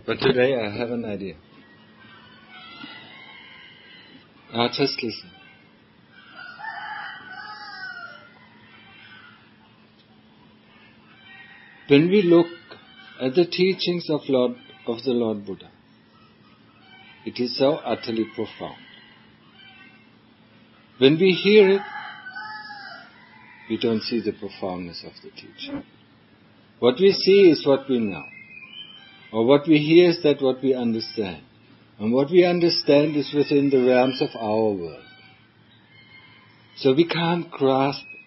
But today I have an idea. Now just listen. When we look at the teachings of the Lord Buddha, it is so utterly profound. When we hear it, we don't see the profoundness of the teaching. What we see is what we know. Or what we hear is that what we understand. And what we understand is within the realms of our world. So we can't grasp it.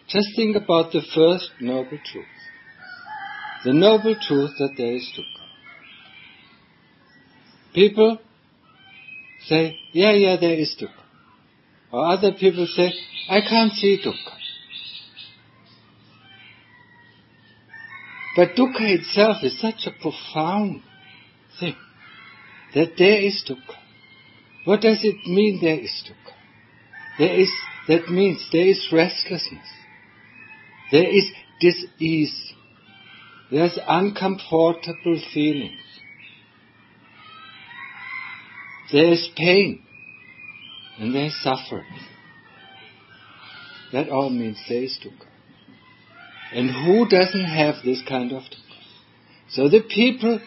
Just think about the first noble truth. The noble truth that there is dukkha. People say, yeah, there is dukkha. Or other people say, I can't see dukkha. But dukkha itself is such a profound thing, that there is dukkha. What does it mean there is dukkha? That means there is restlessness. There is dis-ease. There's uncomfortable feelings. There is pain. And there is suffering. That all means there is dukkha. And who doesn't have this kind of dukkha? So the people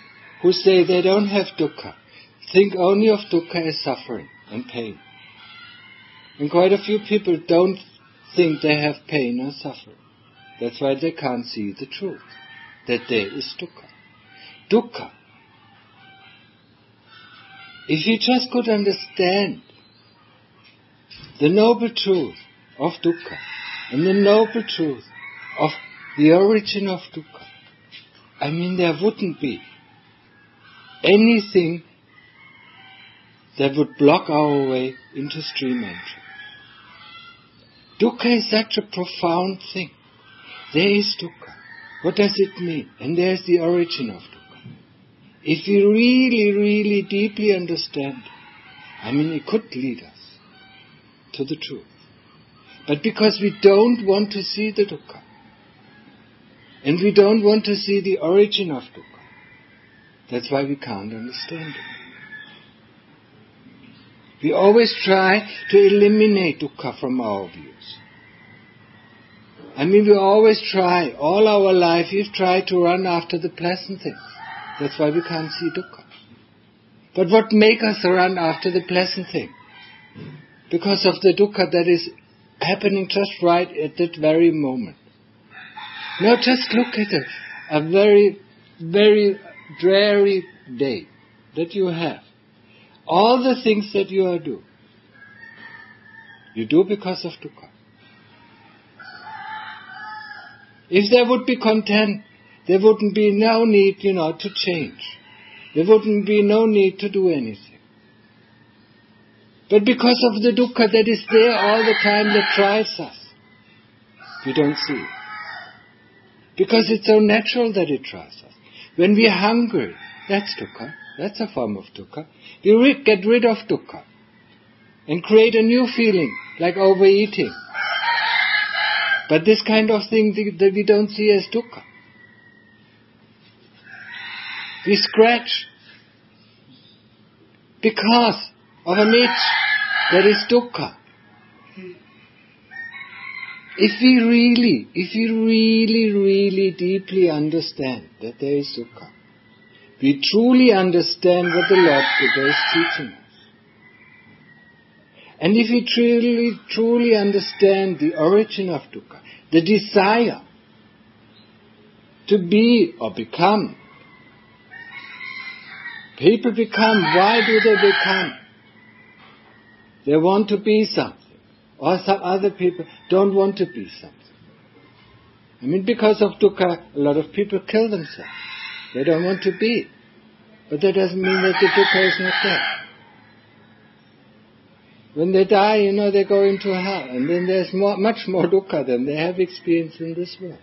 who say they don't have dukkha think only of dukkha as suffering and pain. And quite a few people don't think they have pain or suffering. That's why they can't see the truth, that there is dukkha. Dukkha. If you just could understand the noble truth of dukkha and the noble truth of the origin of dukkha, I mean, there wouldn't be anything that would block our way into stream entry. Dukkha is such a profound thing. There is dukkha. What does it mean? And there's the origin of dukkha. If we really, really deeply understand it, I mean, it could lead us to the truth. But because we don't want to see the dukkha, and we don't want to see the origin of dukkha, that's why we can't understand it. We always try to eliminate dukkha from our views. I mean, we always try, all our life we've tried to run after the pleasant things. That's why we can't see dukkha. But what makes us run after the pleasant thing? Because of the dukkha that is happening just right at that very moment. Now just look at it. A very, very dreary day that you have. All the things that you do because of dukkha. If there would be content, there wouldn't be no need, to change. There wouldn't be no need to do anything. But because of the dukkha that is there all the time that drives us, we don't see it. Because it's so natural that it drives us. When we are hungry, that's dukkha. That's a form of dukkha. We get rid of dukkha and create a new feeling, like overeating. But this kind of thing that we don't see as dukkha. We scratch because of an itch that is dukkha. If we really deeply understand that there is dukkha, we truly understand what the Lord Buddha is teaching us. And if we truly understand the origin of dukkha, the desire to be or become, people become, why do they become? They want to be something. Or some other people don't want to be something. I mean, because of dukkha, a lot of people kill themselves. They don't want to be. But that doesn't mean that the dukkha is not there. When they die, they go into hell. And then there's much more dukkha than they have experienced in this world.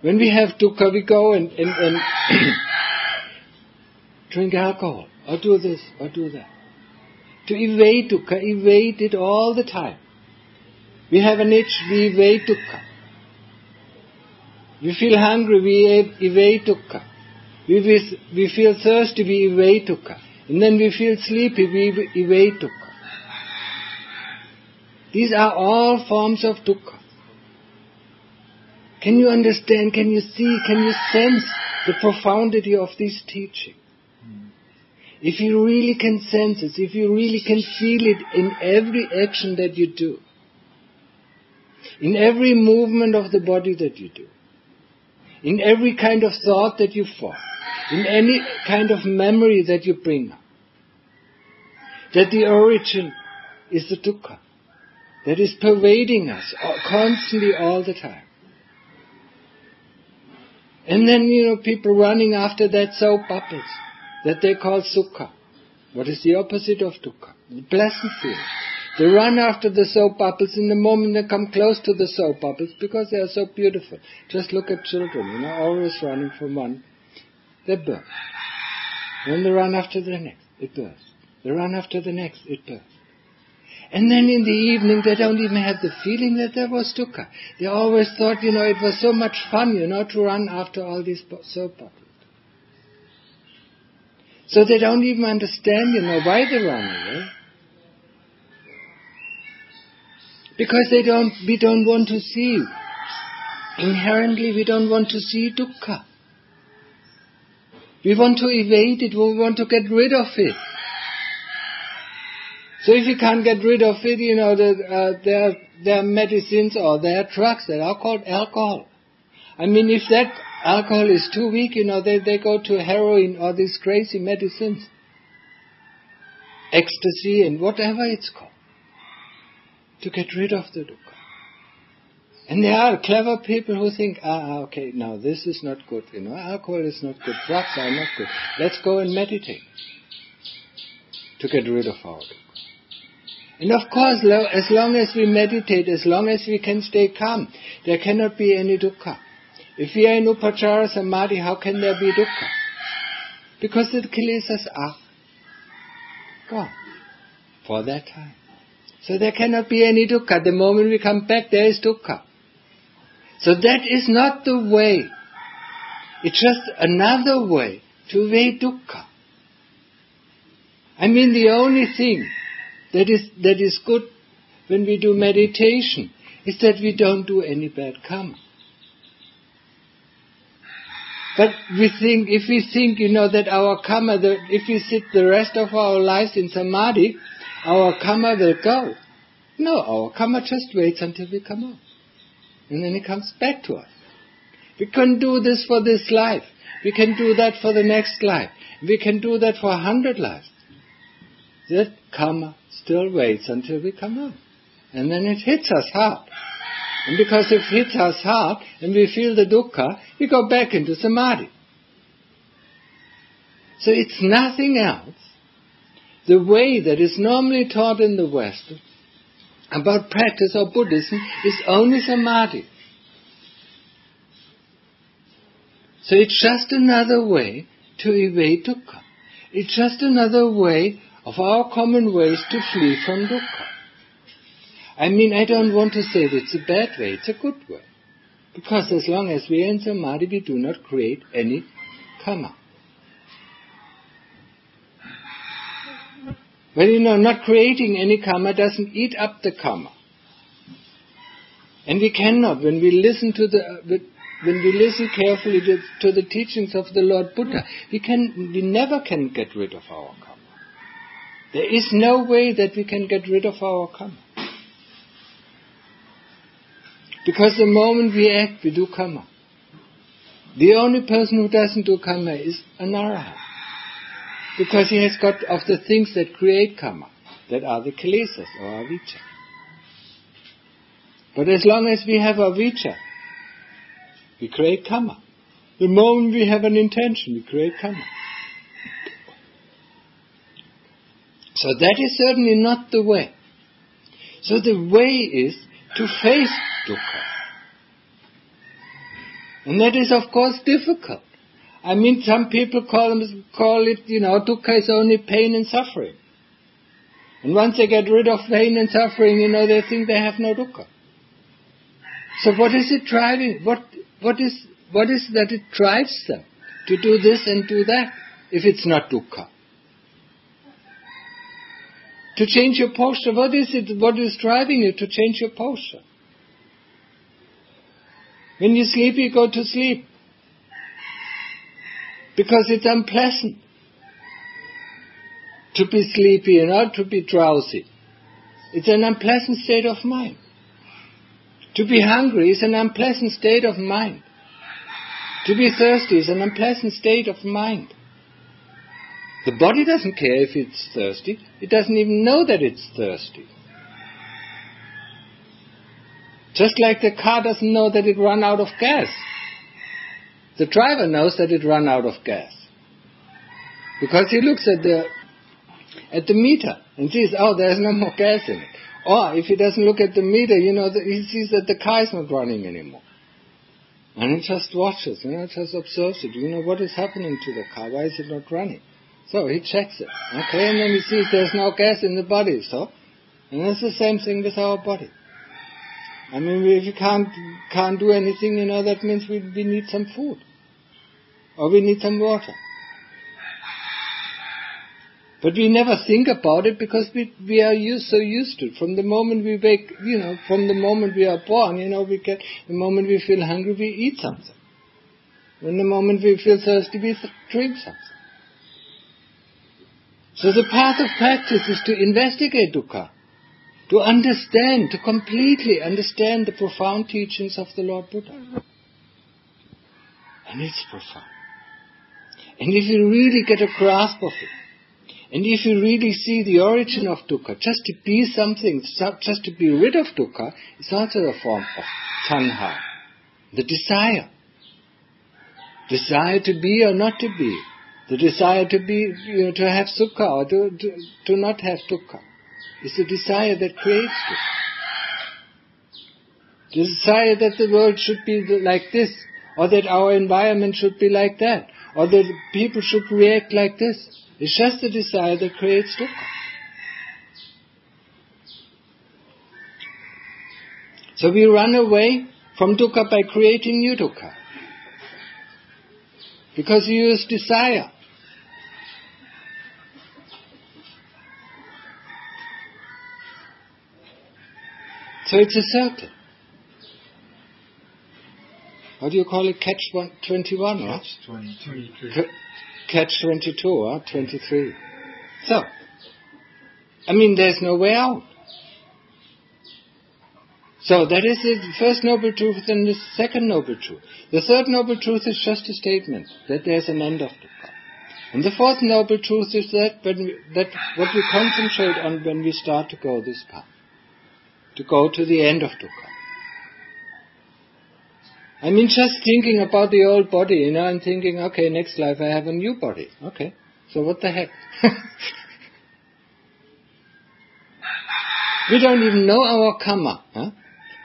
When we have dukkha, we go and drink alcohol, or do this, or do that. To evade dukkha, evade it all the time. We have an itch, we evade dukkha. We feel hungry, we evade dukkha. We feel thirsty, we evade dukkha. And then we feel sleepy, we evade dukkha. These are all forms of dukkha. Can you understand, can you see, can you sense the profundity of this teaching? If you really can sense it, if you really can feel it in every action that you do, in every movement of the body that you do, in every kind of thought that you form, in any kind of memory that you bring up, that the origin is the dukkha that is pervading us constantly all the time. And then, people running after that soap bubbles that they call sukha. What is the opposite of dukkha? The pleasant feeling. They run after the soap bubbles in the moment they come close to the soap bubbles because they are so beautiful. Just look at children, always running from one. They burst. Then they run after the next. It bursts. They run after the next. It bursts. And then in the evening they don't even have the feeling that there was dukkha. They always thought, it was so much fun, to run after all these soap bubbles. So they don't even understand, why they run away. Because we don't want to see. Inherently we don't want to see dukkha. We want to evade it, we want to get rid of it. So if you can't get rid of it, there are medicines or there are drugs that are called alcohol. I mean, if that alcohol is too weak, they go to heroin or these crazy medicines. Ecstasy and whatever it's called. To get rid of the dukkha. And there are clever people who think, okay, now this is not good, alcohol is not good, drugs are not good. Let's go and meditate. To get rid of our dukkha. And of course, as long as we meditate, as long as we can stay calm, there cannot be any dukkha. If we are in upachara samadhi, how can there be dukkha? Because the kilesas are gone for that time. So there cannot be any dukkha. The moment we come back, there is dukkha. So that is not the way. It's just another way to evade dukkha. I mean, the only thing that is good when we do meditation is that we don't do any bad karma. But if we think, that our karma, if we sit the rest of our lives in samadhi, our karma will go. No, our karma just waits until we come out. And then it comes back to us. We can do this for this life. We can do that for the next life. We can do that for 100 lives. That karma still waits until we come out. And then it hits us hard. And because it hits us hard and we feel the dukkha, we go back into samadhi. So it's nothing else. The way that is normally taught in the West about practice or Buddhism is only samadhi. So it's just another way to evade dukkha. It's just another way of our common ways to flee from dukkha. I mean, I don't want to say that it's a bad way, it's a good way. Because as long as we are in samadhi, we do not create any karma. But not creating any karma doesn't eat up the karma. And we cannot, when we listen carefully to the teachings of the Lord Buddha, we never can get rid of our karma. There is no way that we can get rid of our karma. Because the moment we act, we do karma. The only person who doesn't do karma is an arahant. Because he has got of the things that create karma, that are the kilesas or avijja. But as long as we have avijja, we create karma. The moment we have an intention, we create karma. So that is certainly not the way. So the way is to face dukkha. And that is of course difficult. I mean, some people call it, dukkha is only pain and suffering. And once they get rid of pain and suffering, they think they have no dukkha. So what is it driving? What is that it drives them? to do this and do that, if it's not dukkha? To change your posture, what is it? What is driving you to change your posture? When you sleep, you go to sleep. Because it's unpleasant to be sleepy and to be drowsy. It's an unpleasant state of mind. To be hungry is an unpleasant state of mind. To be thirsty is an unpleasant state of mind. The body doesn't care if it's thirsty. It doesn't even know that it's thirsty. Just like the car doesn't know that it ran out of gas. The driver knows that it ran out of gas. Because he looks at the meter and sees, oh, there's no more gas in it. Or if he doesn't look at the meter, he sees that the car is not running anymore. And he just watches, just observes it. What is happening to the car? Why is it not running? So he checks it. Okay, and then he sees there's no gas in the body. And it's the same thing with our body. I mean, if you can't do anything, that means we need some food. Or we need some water. But we never think about it because we are so used to it. From the moment we wake, from the moment we are born, the moment we feel hungry, we eat something. When the moment we feel thirsty, we drink something. So the path of practice is to investigate dukkha, to understand, to completely understand the profound teachings of the Lord Buddha. And it's profound. And if you really get a grasp of it, and if you really see the origin of dukkha, just to be something, just to be rid of dukkha, is also a form of tanha, the desire. Desire to be or not to be. The desire to be, to have sukha or to not have dukkha. It's the desire that creates dukkha. The desire that the world should be like this, or that our environment should be like that, or that people should react like this. It's just the desire that creates dukkha. So we run away from dukkha by creating new dukkha. Because you use desire. So it's a circle. What do you call it? Catch 21, right? Catch 22. Catch 22, 23. So, there's no way out. So that is the first noble truth and the second noble truth. The third noble truth is just a statement that there's an end of dukkha. And the fourth noble truth is that what we concentrate on when we start to go this path, to go to the end of dukkha. Just thinking about the old body, and thinking, okay, next life I have a new body. Okay, so what the heck? We don't even know our karma. Huh?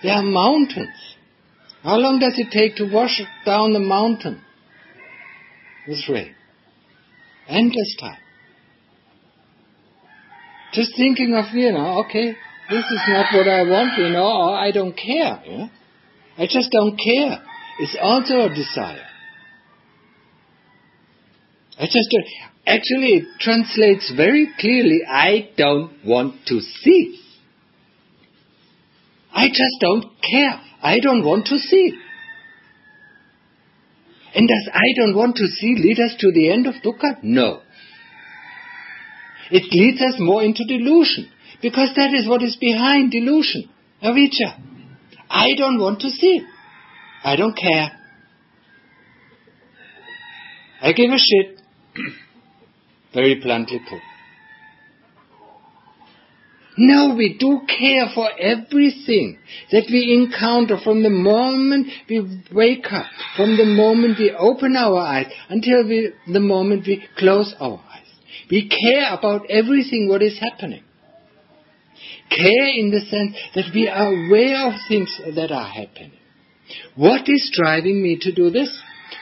There are mountains. How long does it take to wash down the mountain with rain? Endless time. Just thinking of, okay, this is not what I want, or I don't care. I just don't care. It's also a desire. Actually, it translates very clearly, I don't want to see. I just don't care. I don't want to see. And does I don't want to see lead us to the end of dukkha? No. It leads us more into delusion. Because that is what is behind delusion. Avijja. I don't want to see. I don't care. I give a shit. Very bluntly put. No, we do care for everything that we encounter from the moment we wake up, from the moment we open our eyes, until the moment we close our eyes. We care about everything what is happening. Care in the sense that we are aware of things that are happening. What is driving me to do this?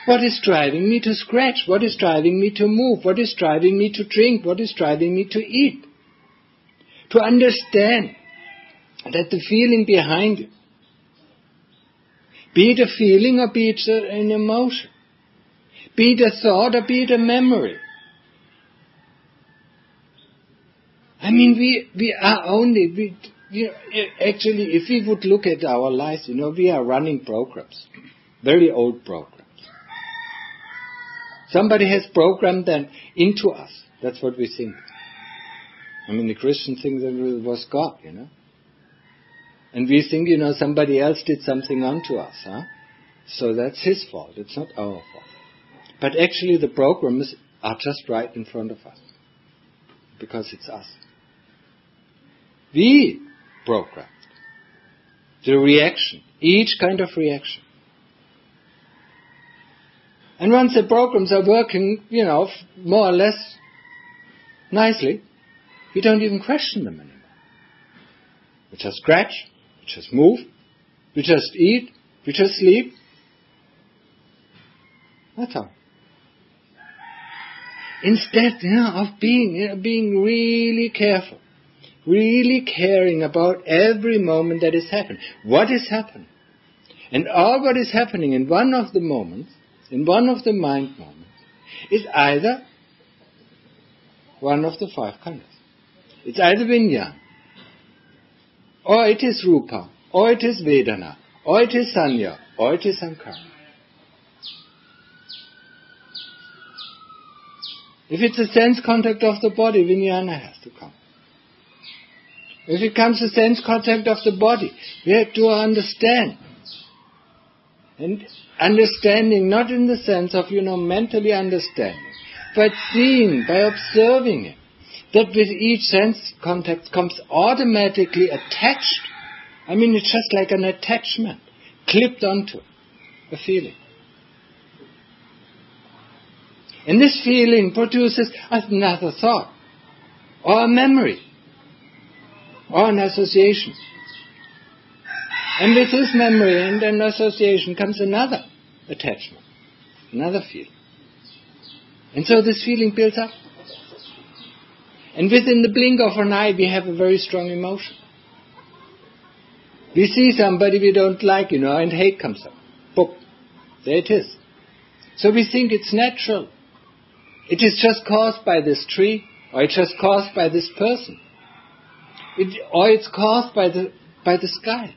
What is driving me to scratch? What is driving me to move? What is driving me to drink? What is driving me to eat? To understand that the feeling behind it, be it a feeling or be it an emotion, Be it a thought or be it a memory. I mean, we are only, actually, if we would look at our lives, we are running programs, very old programs. Somebody has programmed them into us. That's what we think. I mean, the Christian think that it was God, And we think, somebody else did something unto us, So that's his fault. It's not our fault. But actually the programs are just right in front of us. Because it's us. We programmed the reaction, each kind of reaction. And once the programs are working, more or less nicely, we don't even question them anymore. We just scratch, we just move, we just eat, we just sleep. That's all. Instead, of being really careful, really caring about every moment that is happening. What is happening? And all what is happening in one of the moments, in one of the mind moments, is either one of the 5 khandhas. It's either Vijnana, or it is Rupa, or it is Vedana, or it is Sanya, or it is Sankhara. If it's a sense contact of the body, Vijnana has to come. If it comes to sense contact of the body, we have to understand. And understanding not in the sense of, mentally understanding, but seeing, by observing it, that with each sense contact comes automatically attached. I mean, it's just like an attachment, clipped onto a feeling. And this feeling produces another thought, or a memory, or an association. And with this memory and an association comes another attachment, another feeling. And so this feeling builds up. And within the blink of an eye, we have a very strong emotion. We see somebody we don't like, and hate comes up. Boom. There it is. So we think it's natural. It is just caused by this tree, or it's just caused by this person. Or it's caused by the sky.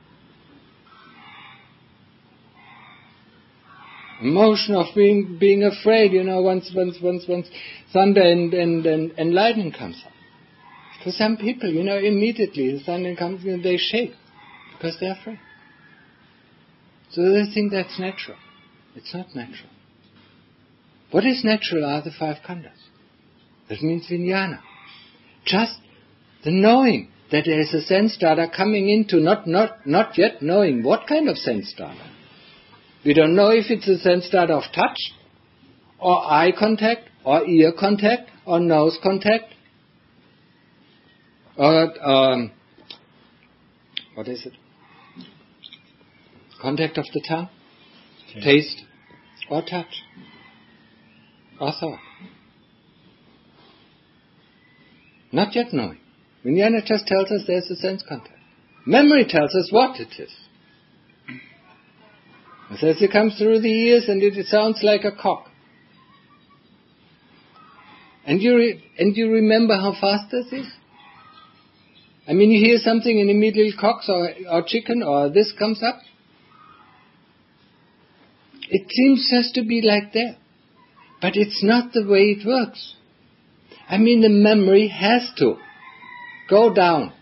Emotion of being afraid, once thunder and lightning comes up. For some people, immediately the thunder comes and they shake because they're afraid. So they think that's natural. It's not natural. What is natural are the 5 khandhas. That means Vijnana. Just the knowing that there is a sense data coming into, not yet knowing what kind of sense data. We don't know if it's a sense data of touch, or eye contact, or ear contact, or nose contact, or what is it? Contact of the tongue, taste, or touch, or thought. Not yet knowing. Vijnana just tells us there's a sense contact. Memory tells us what it is. It says it comes through the ears and it sounds like a cock. And you remember how fast this is? I mean, you hear something and immediately cocks or chicken or this comes up. It seems just to be like that. But it's not the way it works. I mean, the memory has to go down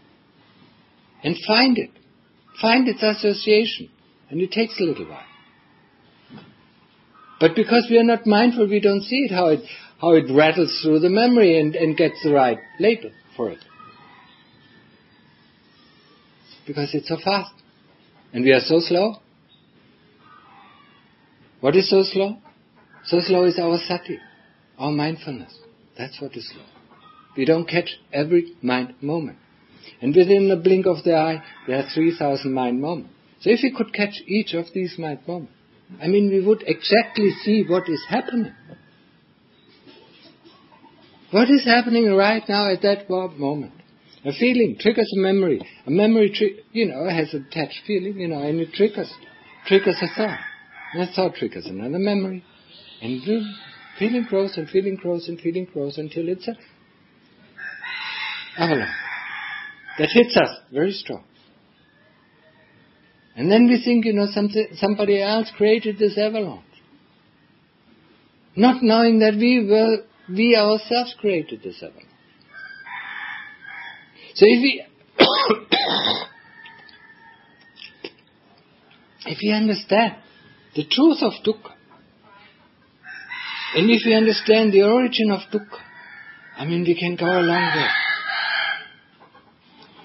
and find its association. And it takes a little while. But because we are not mindful, we don't see it, how it rattles through the memory and gets the right label for it. Because it's so fast. And we are so slow. What is so slow? So slow is our sati, our mindfulness. That's what is slow. We don't catch every mind moment. And within the blink of the eye, there are 3,000 mind moments. So if we could catch each of these mind moments, I mean, we would exactly see what is happening. What is happening right now at that moment? A feeling triggers a memory. A memory, has an attached feeling, and it triggers a thought. And a thought triggers another memory. And the feeling grows and feeling grows and feeling grows until it's a avalanche that hits us very strong. And then we think, somebody else created this avalanche. Not knowing that we ourselves created this avalanche. So if we understand the truth of dukkha, and if we understand the origin of dukkha, we can go a long way.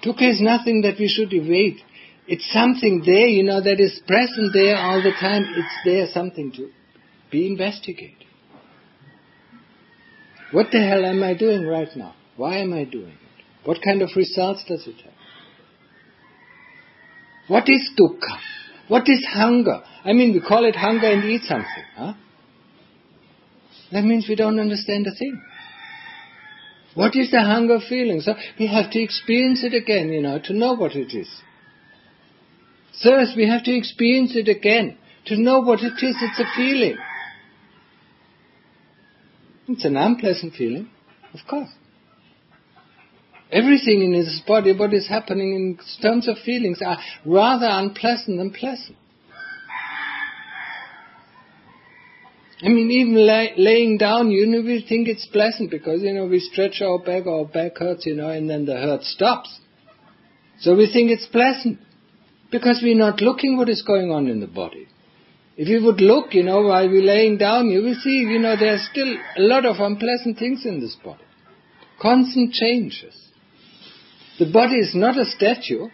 Dukkha is nothing that we should evade. It's something there, that is present there all the time. It's there, something to be investigated. What the hell am I doing right now? Why am I doing it? What kind of results does it have? What is dukkha? What is hunger? We call it hunger and eat something. Huh? That means we don't understand a thing. What is the hunger feeling? So we have to experience it again, to know what it is. Thirst, we have to experience it again, to know what it is. It's a feeling. It's an unpleasant feeling, of course. Everything in his body, what is happening in terms of feelings, are rather unpleasant than pleasant. Even laying down, we think it's pleasant because, we stretch our back hurts, and then the hurt stops. So we think it's pleasant because we're not looking what is going on in the body. If you would look, while we're laying down, you will see, there's still a lot of unpleasant things in this body. Constant changes. The body is not a statue.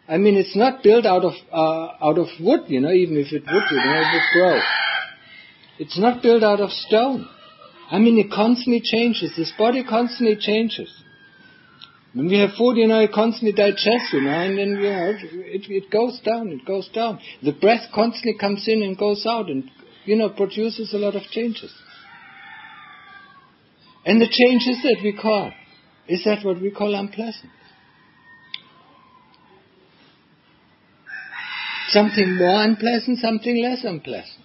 It's not built out of wood, even if it would, it would grow. It's not built out of stone. It constantly changes. This body constantly changes. When we have food, it constantly digests, and then, it goes down, it goes down. The breath constantly comes in and goes out and, produces a lot of changes. And the changes that we call, is that what we call unpleasant? Something more unpleasant, something less unpleasant.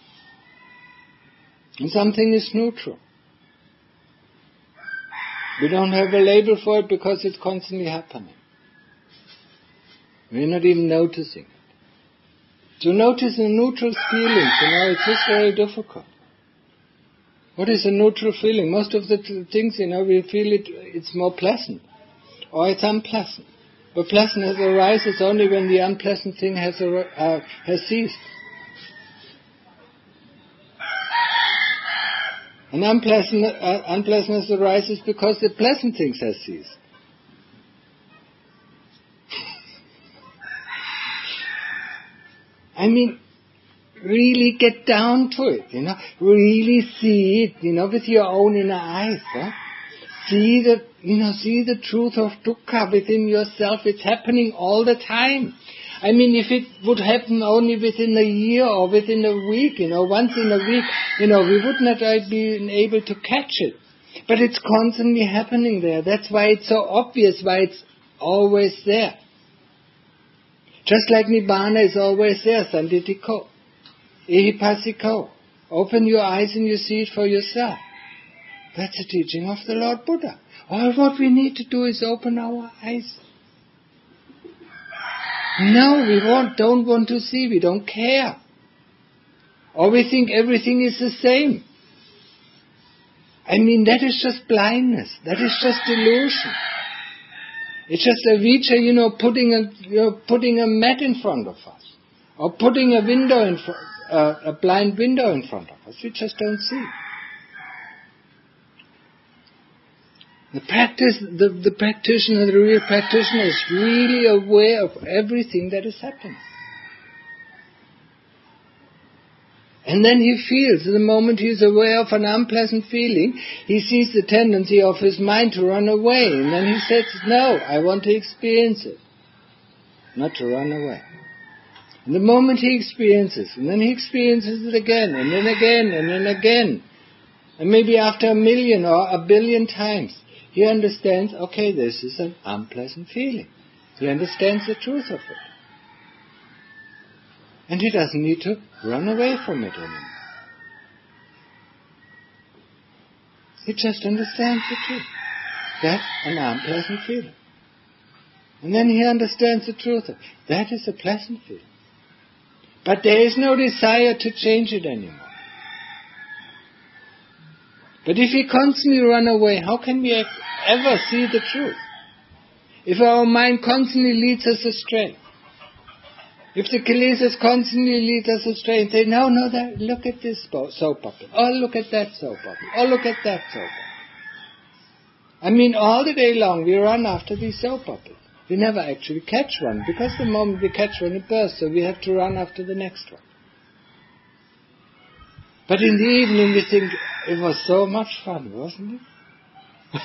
And something is neutral. We don't have a label for it because it's constantly happening. We're not even noticing it. To notice the neutral feelings, it's just very difficult. What is a neutral feeling? Most of the things, we feel it's more pleasant. Or it's unpleasant. But pleasantness arises only when the unpleasant thing has ceased. And unpleasantness arises because the pleasant things have ceased. Really get down to it, Really see it, with your own inner eyes, See the truth of dukkha within yourself. It's happening all the time. If it would happen only within a year or within a week, once in a week, we would not be able to catch it. But it's constantly happening there. That's why it's so obvious, why it's always there. Just like Nibbana is always there, Sanditiko, Ehipassiko. Open your eyes and you see it for yourself. That's the teaching of the Lord Buddha. All what we need to do is open our eyes. No, we don't want to see, we don't care. Or we think everything is the same. That is just blindness. That is just delusion. It's just a Avijja, putting a mat in front of us. Or putting a window a blind window in front of us. We just don't see. The practitioner, the real practitioner is really aware of everything that is happening. And then he feels, the moment he is aware of an unpleasant feeling, he sees the tendency of his mind to run away. And then he says, no, I want to experience it. Not to run away. And the moment he experiences, and then he experiences it again, and then again, and then again. And maybe after 1,000,000 or 1,000,000,000 times, he understands, okay, this is an unpleasant feeling. He understands the truth of it. And he doesn't need to run away from it anymore. He just understands the truth. That's an unpleasant feeling. And then he understands the truth. That is a pleasant feeling. But there is no desire to change it anymore. But if we constantly run away, how can we ever see the truth? If our mind constantly leads us astray, if the kilesas constantly lead us astray and say, no, look at this soap opera. Oh, look at that soap opera. Oh, look at that soap opera. I mean, all the day long we run after these soap operas. We never actually catch one, because the moment we catch one, it bursts, so we have to run after the next one. But in the evening we think, it was so much fun, wasn't it?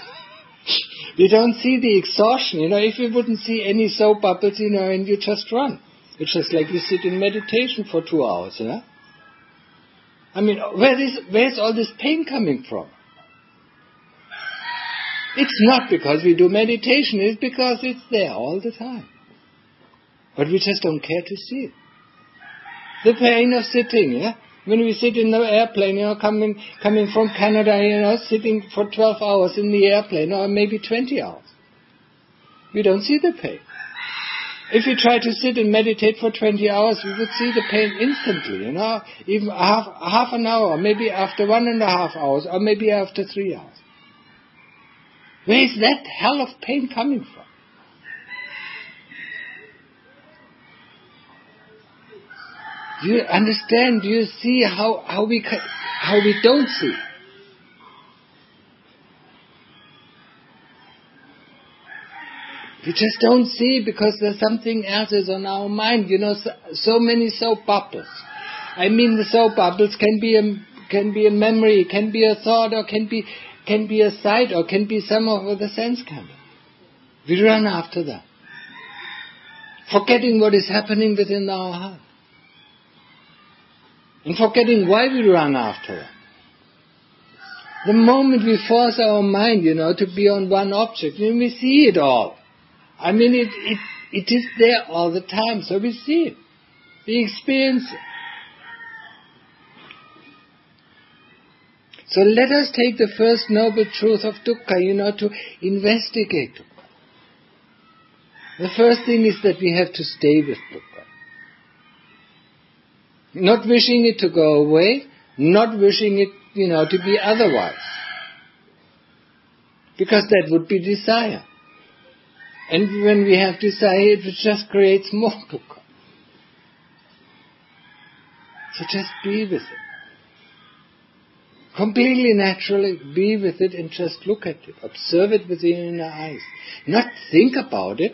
We don't see the exhaustion, if we wouldn't see any soap operas, and you just run. It's just like you sit in meditation for 2 hours, I mean, where's all this pain coming from? It's not because we do meditation, it's because it's there all the time. But we just don't care to see it. The pain of sitting, when we sit in the airplane, coming from Canada, sitting for 12 hours in the airplane, or maybe 20 hours. We don't see the pain. If we try to sit and meditate for 20 hours, we would see the pain instantly, even half an hour, or maybe after 1.5 hours, or maybe after 3 hours. Where is that hell of pain coming from? Do you understand? Do you see how we don't see? We just don't see because there's something else is on our mind. So many soap bubbles. I mean, the soap bubbles can be a memory, can be a thought, or can be a sight, or can be some of the sense coming. We run after that, forgetting what is happening within our heart, and forgetting why we run after it. The moment we force our mind, to be on one object, then we see it all. I mean, it is there all the time, so we see it, we experience it. So let us take the first noble truth of dukkha, to investigate dukkha. The first thing is that we have to stay with dukkha. Not wishing it to go away, not wishing it, to be otherwise. Because that would be desire. And when we have desire, it just creates more dukkha. So just be with it. Completely naturally be with it and just look at it. Observe it with your inner eyes. Not think about it.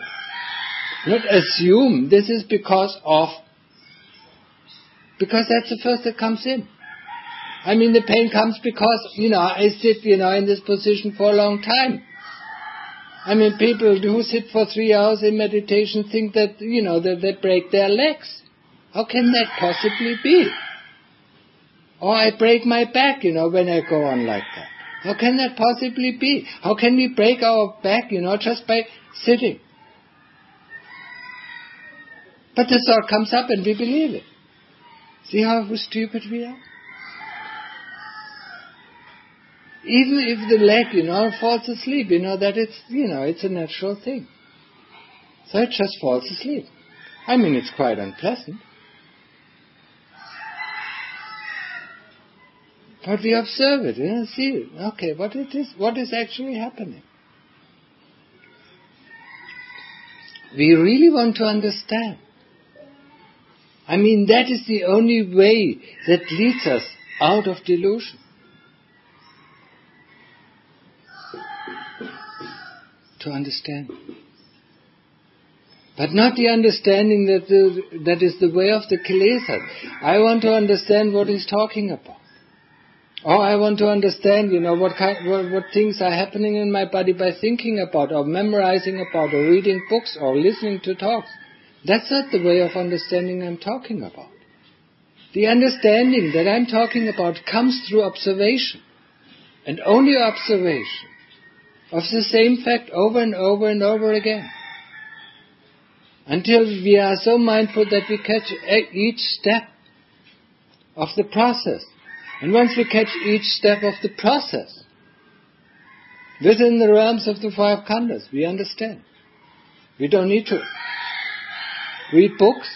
Not assume this is because that's the first that comes in. I mean, the pain comes because, I sit, in this position for a long time. I mean, people who sit for 3 hours in meditation think that, that they break their legs. How can that possibly be? Or I break my back, when I go on like that. How can that possibly be? How can we break our back, just by sitting? But the thought comes up and we believe it. See how stupid we are? Even if the leg, falls asleep, that it's a natural thing. So it just falls asleep. I mean, it's quite unpleasant. But we observe it, see, okay, what is actually happening. We really want to understand. I mean, that is the only way that leads us out of delusion. To understand. But not the understanding that is the way of the kilesas. I want to understand what he's talking about. Or I want to understand, what things are happening in my body by thinking about, or memorizing about, or reading books, or listening to talks. That's not the way of understanding I'm talking about. The understanding that I'm talking about comes through observation, and only observation of the same fact over and over and over again. Until we are so mindful that we catch each step of the process. And once we catch each step of the process, Within the realms of the 5 khandhas, we understand. We don't need to read books.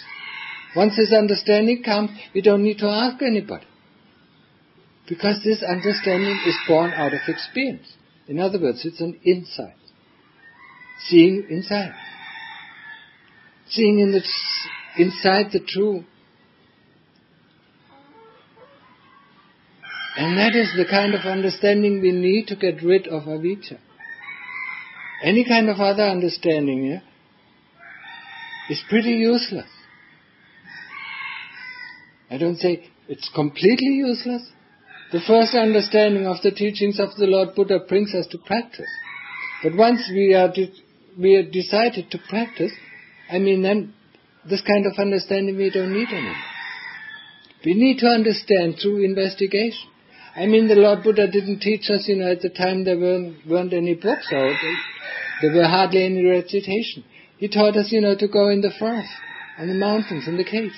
Once this understanding comes, we don't need to ask anybody. Because this understanding is born out of experience. In other words, it's an insight. Seeing inside. Seeing inside the true. And that is the kind of understanding we need to get rid of avijja. Any kind of other understanding is pretty useless. I don't say it's completely useless. The first understanding of the teachings of the Lord Buddha brings us to practice. But once we are decided to practice, then this kind of understanding we don't need anymore. We need to understand through investigation. The Lord Buddha didn't teach us, at the time there weren't any books out. There were hardly any recitation. He taught us, to go in the forest, on the mountains, in the caves.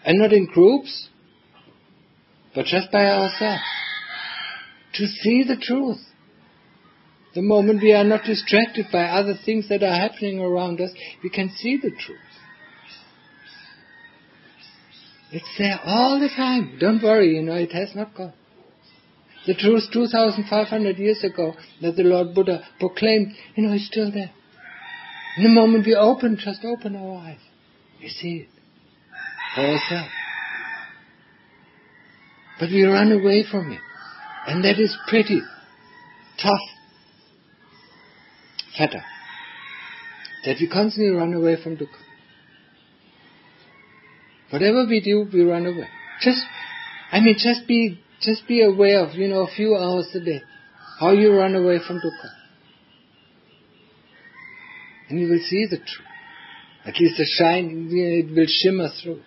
And not in groups, but just by ourselves. To see the truth. The moment we are not distracted by other things that are happening around us, we can see the truth. It's there all the time. Don't worry, it has not gone. The truth 2,500 years ago that the Lord Buddha proclaimed, is still there. In the moment we just open our eyes, we see it for ourselves. But we run away from it. And that is pretty tough fetter. That we constantly run away from dukkha. Whatever we do, we run away. Just be aware of, a few hours a day, how you run away from dukkha. And you will see the truth. At least the shine, it will shimmer through.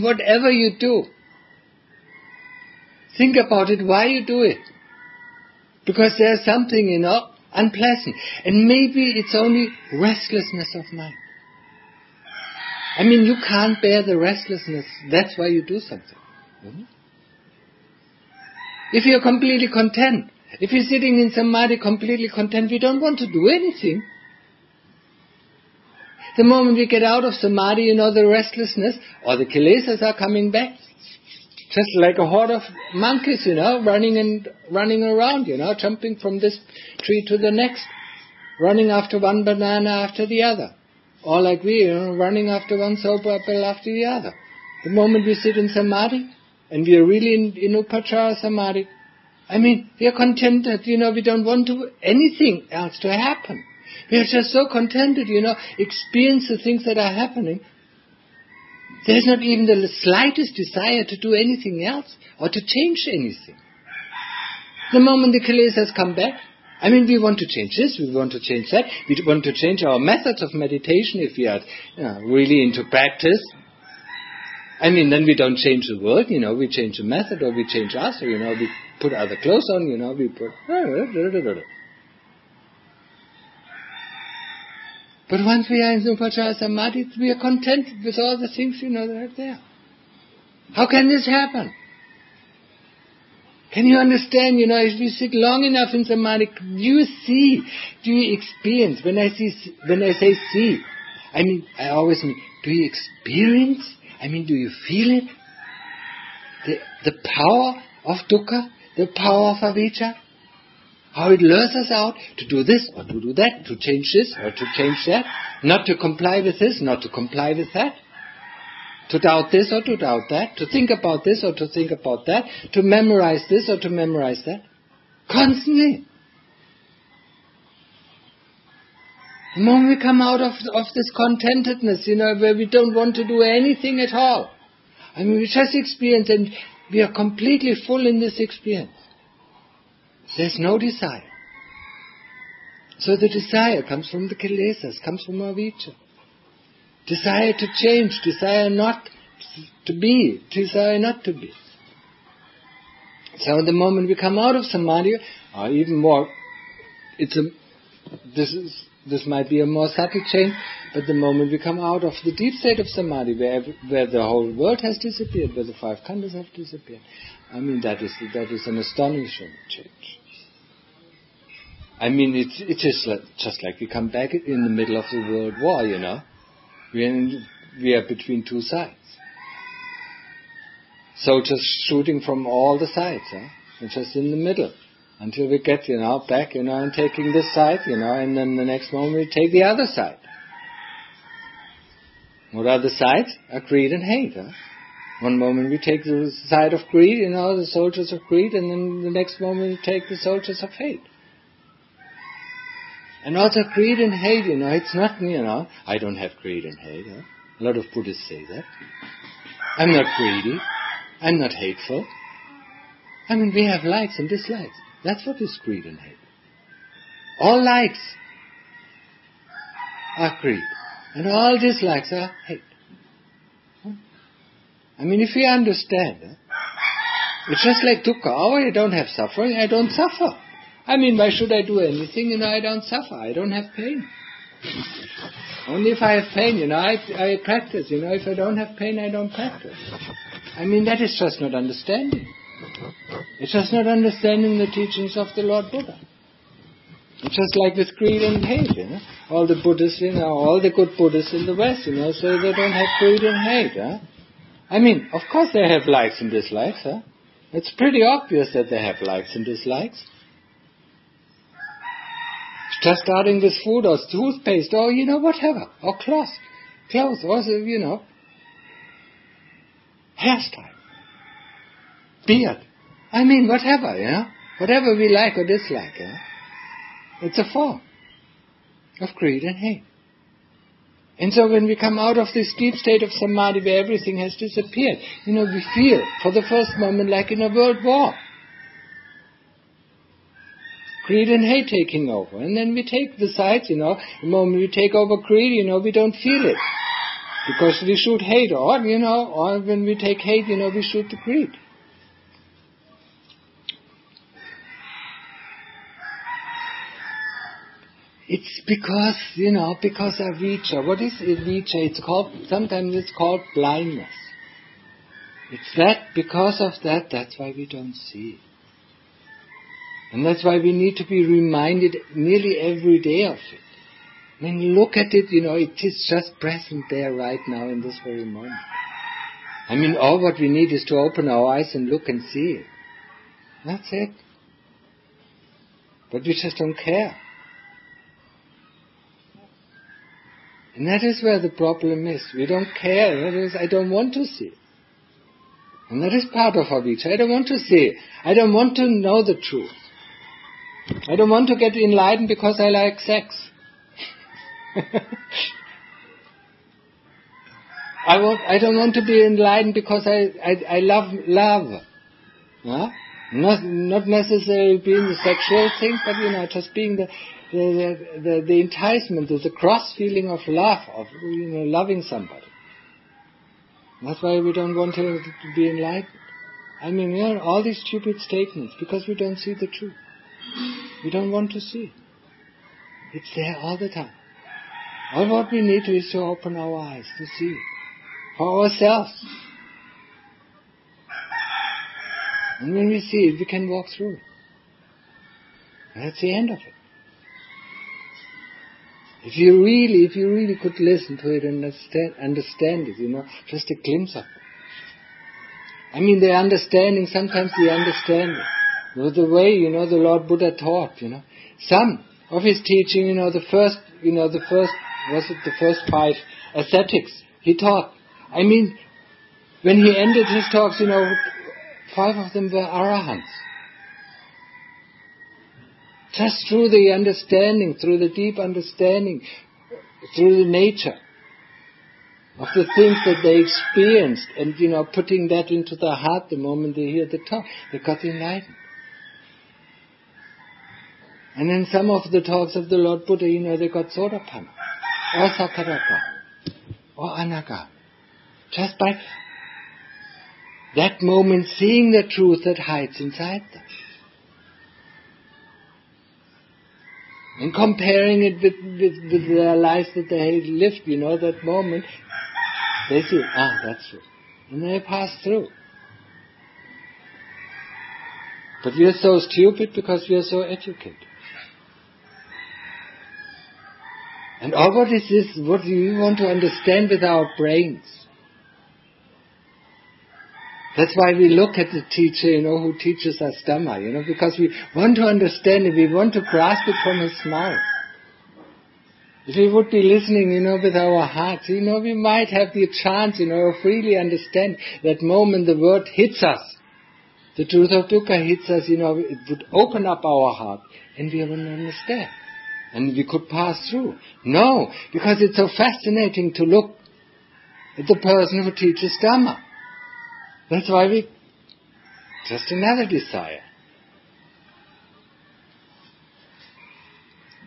Whatever you do, think about it, why you do it. Because there's something, unpleasant. And maybe it's only restlessness of mind. You can't bear the restlessness. That's why you do something. Mm-hmm. If you're completely content, if you're sitting in samadhi completely content, we don't want to do anything. The moment we get out of samadhi, the restlessness or the kilesas are coming back. Just like a horde of monkeys, running around, jumping from this tree to the next, running after one banana after the other. Or like we, running after one soap apple after the other. The moment we sit in samadhi, and we are really in upachara samadhi, we are contented, we don't want anything else to happen. We are just so contented, experience the things that are happening. There's not even the slightest desire to do anything else, or to change anything. The moment the kilesas come back, we want to change this, we want to change that, we want to change our methods of meditation if we are really into practice. Then we don't change the world, we change the method, or we change us, or, we put other clothes on, we put... But once we are in upachara samadhi, we are content with all the things, that are there. How can this happen? Can you understand, if you sit long enough in samadhi, do you experience, when I say see, I always mean, do you experience? Do you feel it? The power of dukkha, the power of avijja, how it lures us out to do this or to do that, to change this or to change that, not to comply with this, not to comply with that. To doubt this or to doubt that, to think about this or to think about that, to memorize this or to memorize that. Constantly. The moment we come out of this contentedness, where we don't want to do anything at all. We just experience, and we are completely full in this experience. There's no desire. So the desire comes from the kilesas, comes from avijja. Desire to change, desire not to be, desire not to be. So the moment we come out of samadhi, or even more, this is This might be a more subtle change, but the moment we come out of the deep state of samadhi, where the whole world has disappeared, where the five khandhas have disappeared, I mean, that is an astonishing change. I mean, it's just like we come back in the middle of the world war, you know. We are between two sides. Soldiers shooting from all the sides, We're just in the middle. Until we get, back, and taking this side, and then the next moment we take the other side. What are the sides? Are greed and hate, One moment we take the side of greed, the soldiers of greed, and then the next moment we take the soldiers of hate. And also greed and hate, it's not, I don't have greed and hate, A lot of Buddhists say that. I'm not greedy. I'm not hateful. I mean, we have likes and dislikes. That's what is greed and hate. All likes are greed, and all dislikes are hate. I mean, if we understand, it's just like dukkha. Oh, I don't have suffering, I don't suffer. I mean, why should I do anything? I don't suffer, I don't have pain. Only if I have pain, I practice. If I don't have pain, I don't practice. I mean, that is just not understanding. It's just not understanding the teachings of the Lord Buddha. It's just like with greed and hate, All the Buddhists, all the good Buddhists in the West, say they don't have greed and hate, I mean, of course they have likes and dislikes, It's pretty obvious that they have likes and dislikes. Just starting with food or toothpaste or, whatever, or clothes, or, hairstyle, beard. I mean, whatever, whatever we like or dislike, it's a form of greed and hate. And so when we come out of this deep state of samadhi where everything has disappeared, we feel for the first moment like in a world war. Greed and hate taking over. And then we take the sides, the moment we take over greed, we don't feel it. Because we shoot hate, or when we take hate, we shoot the greed. It's because, because avijja. What is avijja? Sometimes it's called blindness. It's that, because of that, that's why we don't see it. And that's why we need to be reminded nearly every day of it. I mean, look at it, it is just present there right now in this very moment. I mean, all what we need is to open our eyes and look and see it. That's it. But we just don't care. And that is where the problem is. We don't care. That is, I don't want to see it. And that is part of avijja. I don't want to see it. I don't want to know the truth. I don't want to get enlightened because I like sex. I don't want to be enlightened because I love love. Huh? Not necessarily being the sexual thing, but just being the enticement, the cross feeling of love, of loving somebody. That's why we don't want to be enlightened. I mean, all these stupid statements because we don't see the truth. We don't want to see. It's there all the time. All what we need is to open our eyes to see it for ourselves. And when we see it, we can walk through it. And that's the end of it. If you really could listen to it and understand it, just a glimpse of it. I mean, the understanding, sometimes the understanding, the way, the Lord Buddha taught, some of his teaching, the first 5 ascetics he taught. I mean, when he ended his talks, 5 of them were arahants. Just through the understanding, through the deep understanding, through the nature of the things that they experienced, and putting that into their heart the moment they hear the talk, they got enlightened. And then some of the talks of the Lord Buddha, they got Sotapanna, or Sakadagami, or Anagami. Just by that moment seeing the truth that hides inside them. And comparing it with their lives that they lived, that moment, they see, that's true. And they pass through. But we are so stupid because we are so educated. And all what is this, what we want to understand with our brains. That's why we look at the teacher, who teaches us Dhamma, because we want to understand it, we want to grasp it from his mouth. If we would be listening, with our hearts, we might have the chance, of really understand that moment the word hits us. The truth of dukkha hits us, it would open up our heart and we would understand. And we could pass through. No, because it's so fascinating to look at the person who teaches Dhamma. That's why just another desire.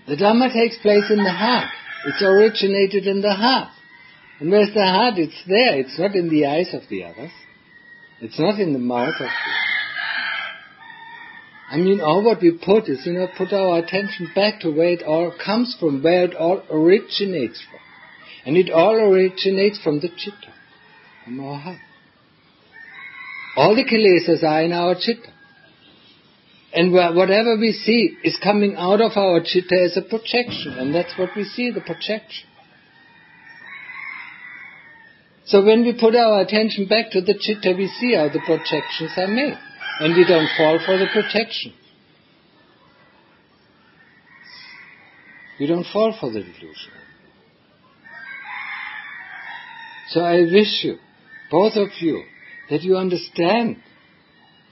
The Dhamma takes place in the heart. It's originated in the heart. And where's the heart? It's there. It's not in the eyes of the others. It's not in the mouth of the others. All what we put is, put our attention back to where it all comes from, where it all originates from. And it all originates from the citta, from our heart. All the kilesas are in our citta. And whatever we see is coming out of our citta as a projection. And that's what we see, the projection. So when we put our attention back to the citta, we see how the projections are made. And we don't fall for the projection. We don't fall for the delusion. So I wish you, both of you, that you understand,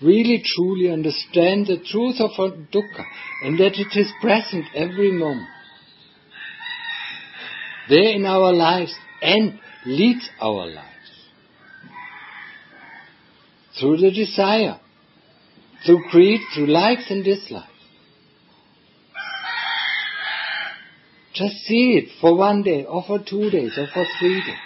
really truly understand the truth of dukkha, and that it is present every moment. There in our lives and leads our lives. Through the desire, through greed, through likes and dislikes. Just see it for 1 day, or for 2 days, or for 3 days.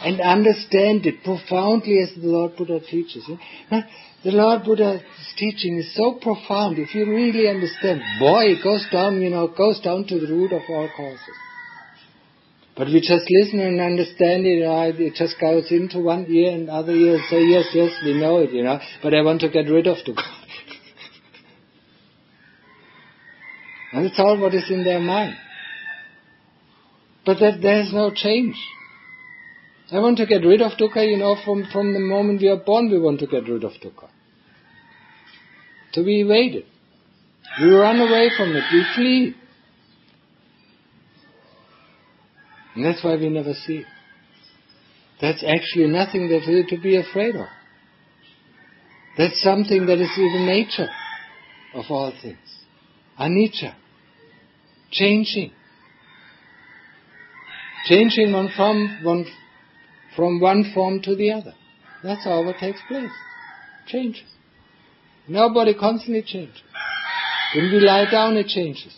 And understand it profoundly as the Lord Buddha teaches. The Lord Buddha's teaching is so profound. If you really understand, it goes down, to the root of all causes. But we just listen and understand it. It just goes into one ear and other ear and say, yes, we know it, but I want to get rid of dukkha. And it's all what is in their mind. But that there's no change. I want to get rid of dukkha, from the moment we are born we want to get rid of dukkha. So we evade it. We run away from it. We flee. And that's why we never see it. That's actually nothing that is to be afraid of. That's something that is in the nature of all things. Anicca. Changing. Changing from one form to the other. That's all what takes place. Changes. Nobody constantly changes. When we lie down, it changes.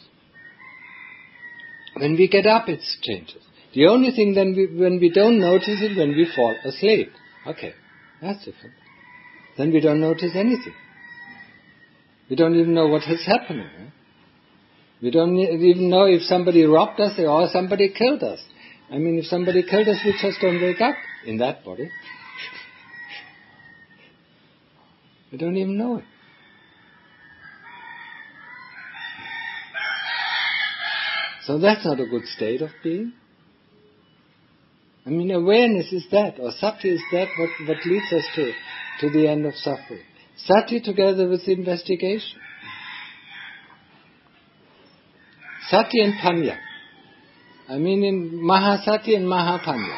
When we get up, it changes. The only thing then when we don't notice it, when we fall asleep. Okay, that's different. Then we don't notice anything. We don't even know what is happening. We don't even know if somebody robbed us or somebody killed us. If somebody killed us, we just don't wake up in that body. We don't even know it. So that's not a good state of being. Awareness is that, or sati is that what leads us to the end of suffering. Sati together with investigation. Sati and panya. In Mahasati and Mahapanya.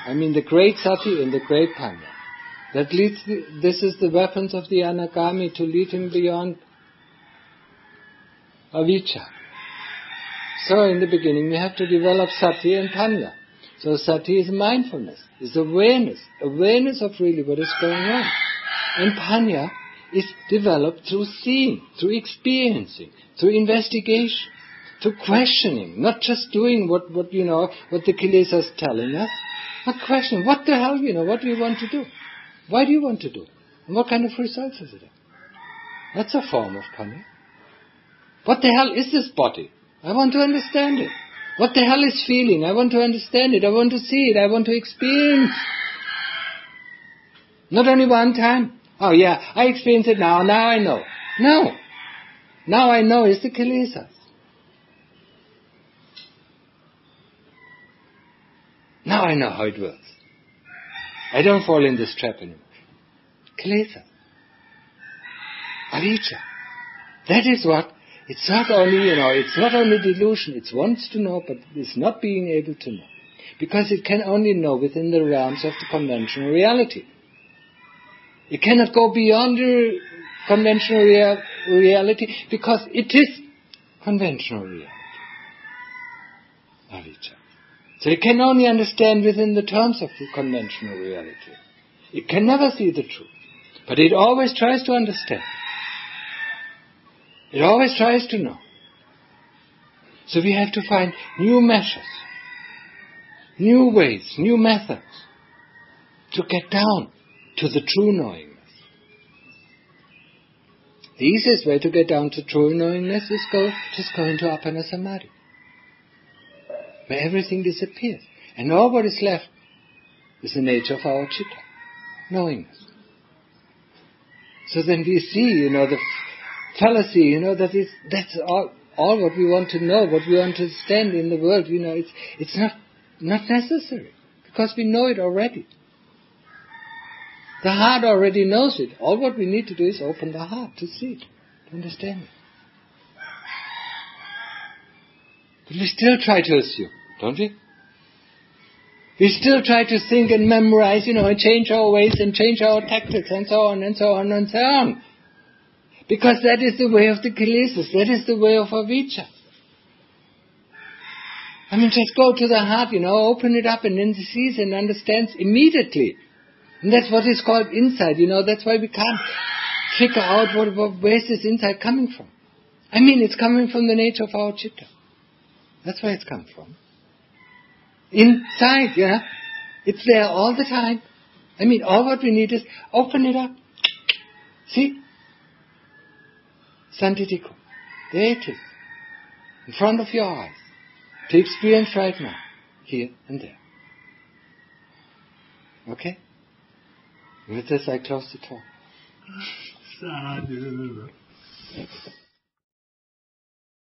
The great sati and the great panya. That leads. This is the weapons of the anagami to lead him beyond avijja. So in the beginning we have to develop sati and panya. So sati is mindfulness, is awareness of really what is going on. And panya is developed through seeing, through experiencing, through investigation, through questioning, not just doing what the kilesa is telling us, but questioning, what the hell, what do you want to do? Why do you want to do it? And what kind of results is it? That's a form of panya. What the hell is this body? I want to understand it. What the hell is feeling? I want to understand it. I want to see it. I want to experience. Not only one time. Oh yeah, I experience it now. Now I know. No. Now I know it's the kilesas. Now I know how it works. I don't fall in this trap anymore. Kilesa. Avijja. That is what, it's not only, it's not only delusion, it wants to know, but it's not being able to know. Because it can only know within the realms of the conventional reality. It cannot go beyond the conventional reality, because it is conventional reality. Avijja. So it can only understand within the terms of the conventional reality. It can never see the truth. But it always tries to understand. It always tries to know. So we have to find new measures, new ways, new methods to get down to the true knowingness. The easiest way to get down to true knowingness is just go into Appana Samadhi, where everything disappears. And all what is left is the nature of our citta, knowingness. So then we see, the fallacy, that's all what we want to know, what we want to understand in the world, it's not necessary, because we know it already. The heart already knows it. All what we need to do is open the heart to see it, to understand it. But we still try to assume, don't we? We still try to think and memorize, and change our ways and change our tactics and so on and so on and so on. Because that is the way of the kilesas, that is the way of avijja. Just go to the heart, open it up and then it sees and understands immediately. And that's what is called insight, that's why we can't figure out where's this insight coming from. It's coming from the nature of our citta. That's where it's come from. Inside, it's there all the time. All what we need is open it up. See? Santitiko. There it is. In front of your eyes. To experience right now. Here and there. Okay? With this I close the talk. Sadhu.